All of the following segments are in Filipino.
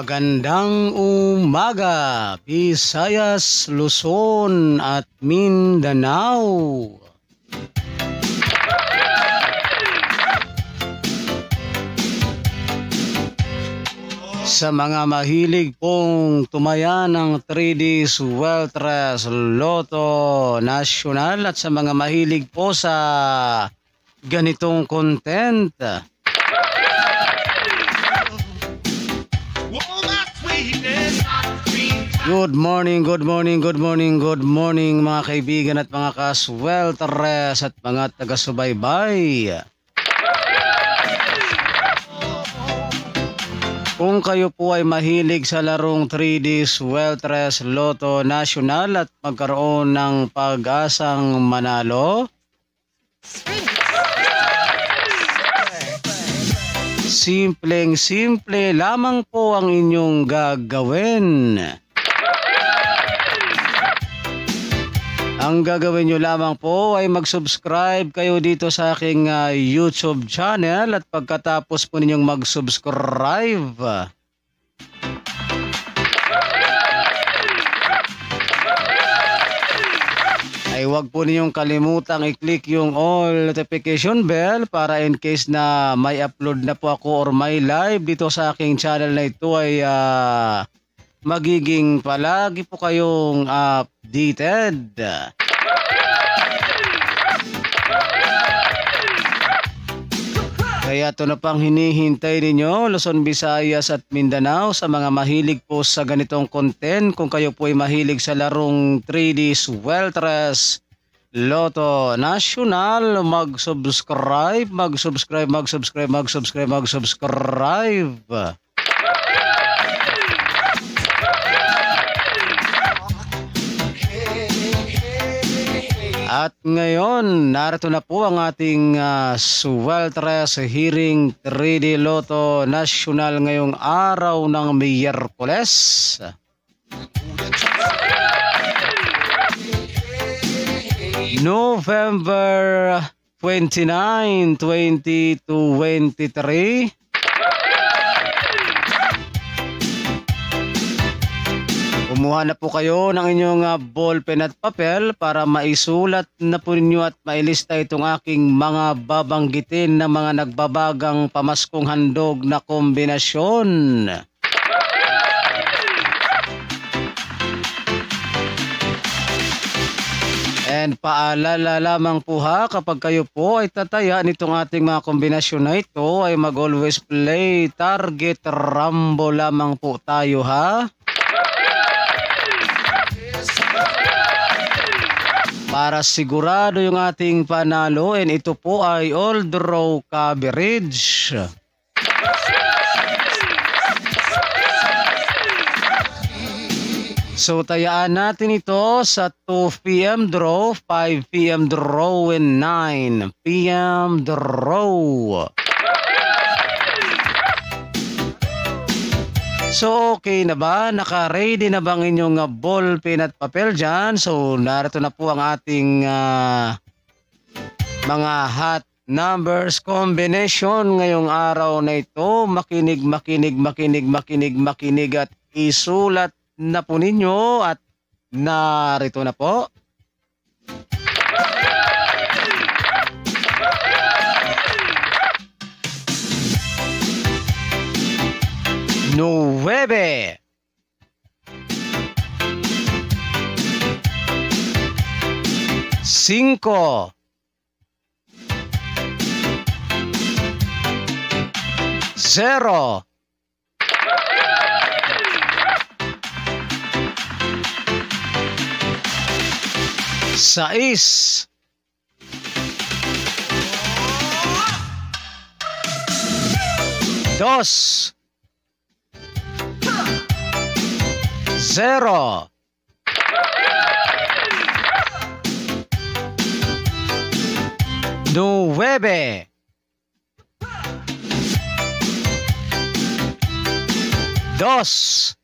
Magandang umaga, Visayas, Luzon at Mindanao. Sa mga mahilig pong tumaya ng 3D Sweltres Lotto National at sa mga mahilig po sa ganitong content, Good morning mga kaibigan at mga ka-sweltres at mga taga-subaybay. Kung kayo po ay mahilig sa larong 3D Sweltres Lotto National at magkaroon ng pag-asang manalo, simpleng-simple lamang po ang inyong gagawin. Ang gagawin nyo lamang po ay mag-subscribe kayo dito sa aking YouTube channel at pagkatapos po ninyong mag-subscribe, ay huwag po ninyong kalimutang i-click yung all notification bell para in case na may upload na po ako or may live dito sa aking channel na ito ay magiging palagi po kayong updated. Kaya ito na pang hinihintay ninyo, Luzon, Visayas at Mindanao, sa mga mahilig po sa ganitong content. Kung kayo po ay mahilig sa larong 3D Sweltres Lotto National, mag-subscribe. At ngayon, narito na po ang ating Sweltres Hearing 3D Lotto National ngayong araw ng Miyerkules. November 29, 2023. Kumuha na po kayo ng inyong ballpen at papel para maisulat na po ninyo at mailista itong aking mga babanggitin na mga nagbabagang pamaskong handog na kombinasyon. And paalala lamang po ha, kapag kayo po ay tataya nitong ating mga kombinasyon na ito, ay mag-always play target rambo lamang po tayo ha. Para sigurado yung ating panalo, and ito po ay all draw coverage. So tayaan natin ito sa 2 PM draw, 5 PM draw, and 9 PM draw. So okay na ba? Naka-ready na bang inyong ballpen at papel dyan? So narito na po ang ating mga hot numbers combination ngayong araw na ito. Makinig at isulat na po ninyo at narito na po. Nueve, cinco, zero, seis, dos, 0, 9, 2,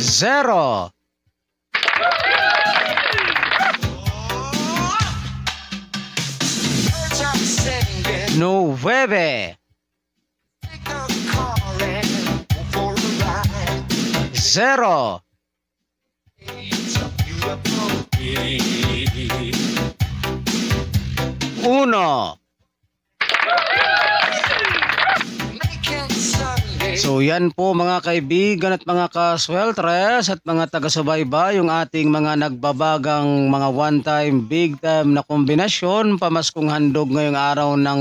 0, 9, 0. Uno. So yan po mga kaibigan at mga kasweltres at mga taga-subaybay, yung ating mga nagbabagang mga one-time, big-time na kombinasyon pamaskong handog ngayong araw ng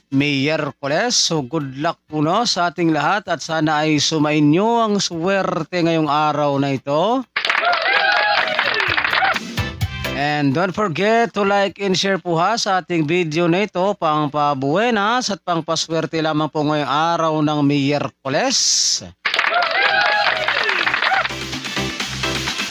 Miyerkules. So good luck po no, sa ating lahat at sana ay sumain nyo ang swerte ngayong araw na ito. And don't forget to like and share po ha sa ating video na ito, pang pabuenas at pang paswerte lamang po ngayong araw ng Miyerkules.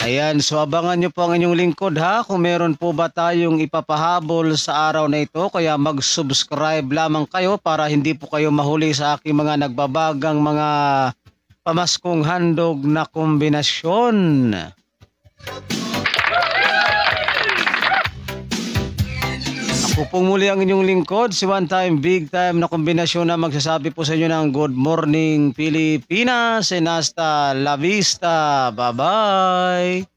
Ayan, so abangan nyo po ang inyong lingkod ha kung meron po ba tayong ipapahabol sa araw na ito. Kaya mag-subscribe lamang kayo para hindi po kayo mahuli sa aking mga nagbabagang mga pamaskong handog na kombinasyon. Ako pong muli ang inyong lingkod, si one time, big time na kombinasyon na magsasabi po sa inyo ng good morning Pilipinas and hasta la vista. Bye-bye!